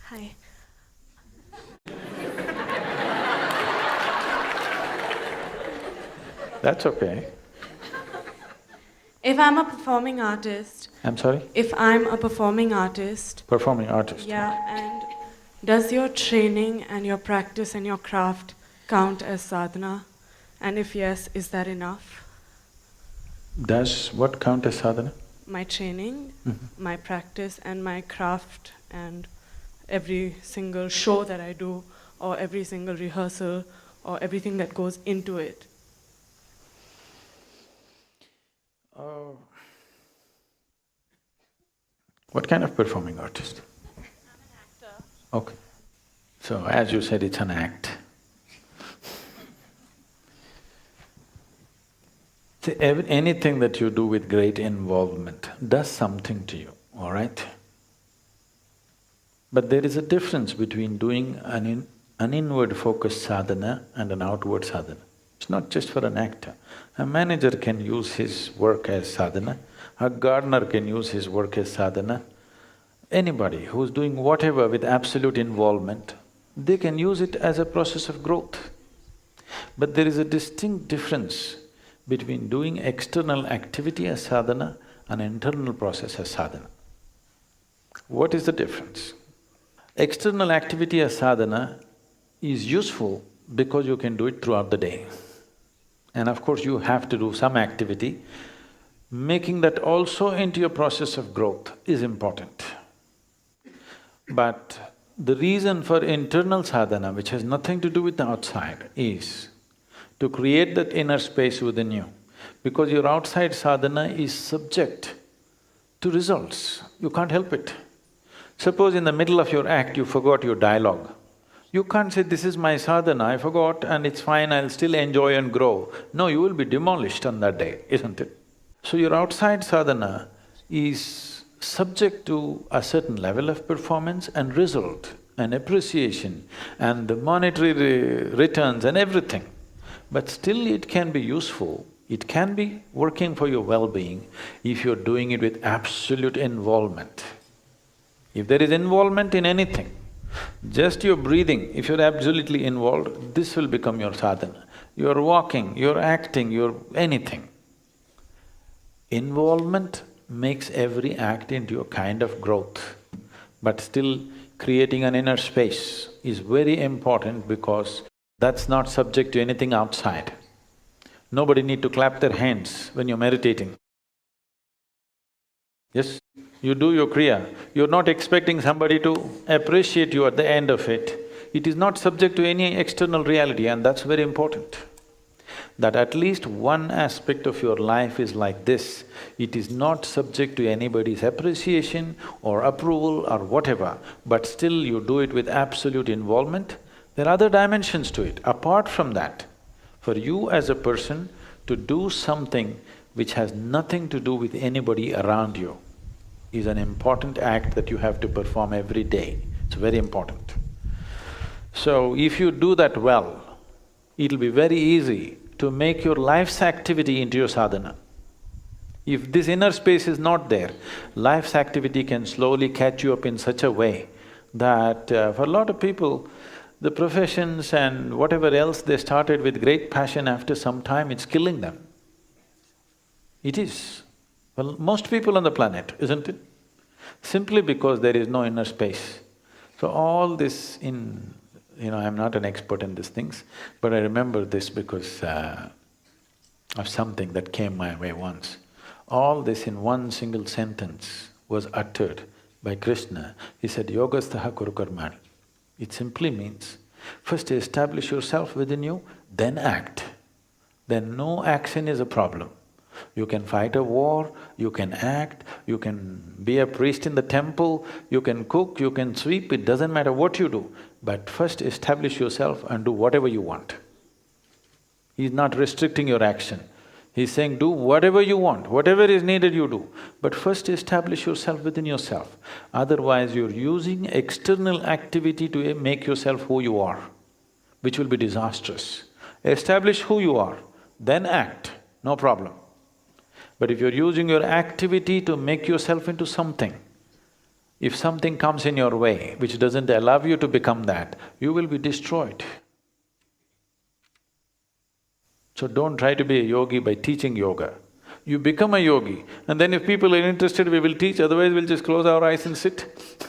Hi. That's okay. If I'm a performing artist, I'm sorry? if I'm a performing artist, Performing artist. yeah, and does your training and your practice and your craft count as sadhana? And if yes, is that enough? Does what count as sadhana? My training, my practice, and my craft, and every single show that I do, or every single rehearsal, or everything that goes into it. What kind of performing artist? Actor. Okay. So as you said, it's an act. See, anything that you do with great involvement does something to you, all right? But there is a difference between doing an inward focused sadhana and an outward sadhana. It's not just for an actor. A manager can use his work as sadhana, a gardener can use his work as sadhana. Anybody who's doing whatever with absolute involvement, they can use it as a process of growth. But there is a distinct difference between doing external activity as sadhana and internal process as sadhana. What is the difference? External activity as sadhana is useful because you can do it throughout the day. And of course, you have to do some activity. Making that also into your process of growth is important. But the reason for internal sadhana, which has nothing to do with the outside, is to create that inner space within you. Because your outside sadhana is subject to results, you can't help it. Suppose in the middle of your act you forgot your dialogue. You can't say, this is my sadhana, I forgot and it's fine, I'll still enjoy and grow. No, you will be demolished on that day, isn't it? So your outside sadhana is subject to a certain level of performance and result and appreciation and the monetary returns and everything. But still it can be useful, it can be working for your well-being if you're doing it with absolute involvement. If there is involvement in anything, just your breathing, if you're absolutely involved, this will become your sadhana. You're walking, you're acting, you're anything. Involvement makes every act into a kind of growth, but still creating an inner space is very important because that's not subject to anything outside. Nobody need to clap their hands when you're meditating. Yes, you do your kriya, you're not expecting somebody to appreciate you at the end of it. It is not subject to any external reality and that's very important. That at least one aspect of your life is like this, it is not subject to anybody's appreciation or approval or whatever, but still you do it with absolute involvement. There are other dimensions to it. Apart from that, for you as a person to do something which has nothing to do with anybody around you is an important act that you have to perform every day. It's very important. So if you do that well, it'll be very easy to make your life's activity into your sadhana. If this inner space is not there, life's activity can slowly catch you up in such a way that for a lot of people, the professions and whatever else they started with great passion, after some time it's killing them. It is. Well, most people on the planet, isn't it? Simply because there is no inner space. So all this in… I'm not an expert in these things, but I remember this because of something that came my way once. All this in one single sentence was uttered by Krishna. He said, Yogastaha kuru karmani. It simply means, first establish yourself within you, then act. Then no action is a problem. You can fight a war, you can act, you can be a priest in the temple, you can cook, you can sweep, it doesn't matter what you do. But first establish yourself and do whatever you want. He's not restricting your action. He's saying, do whatever you want, whatever is needed you do. But first establish yourself within yourself. Otherwise you're using external activity to make yourself who you are, which will be disastrous. Establish who you are, then act, no problem. But if you're using your activity to make yourself into something, If something comes in your way which doesn't allow you to become that, you will be destroyed. So don't try to be a yogi by teaching yoga. You become a yogi, and then if people are interested, we will teach, otherwise we'll just close our eyes and sit.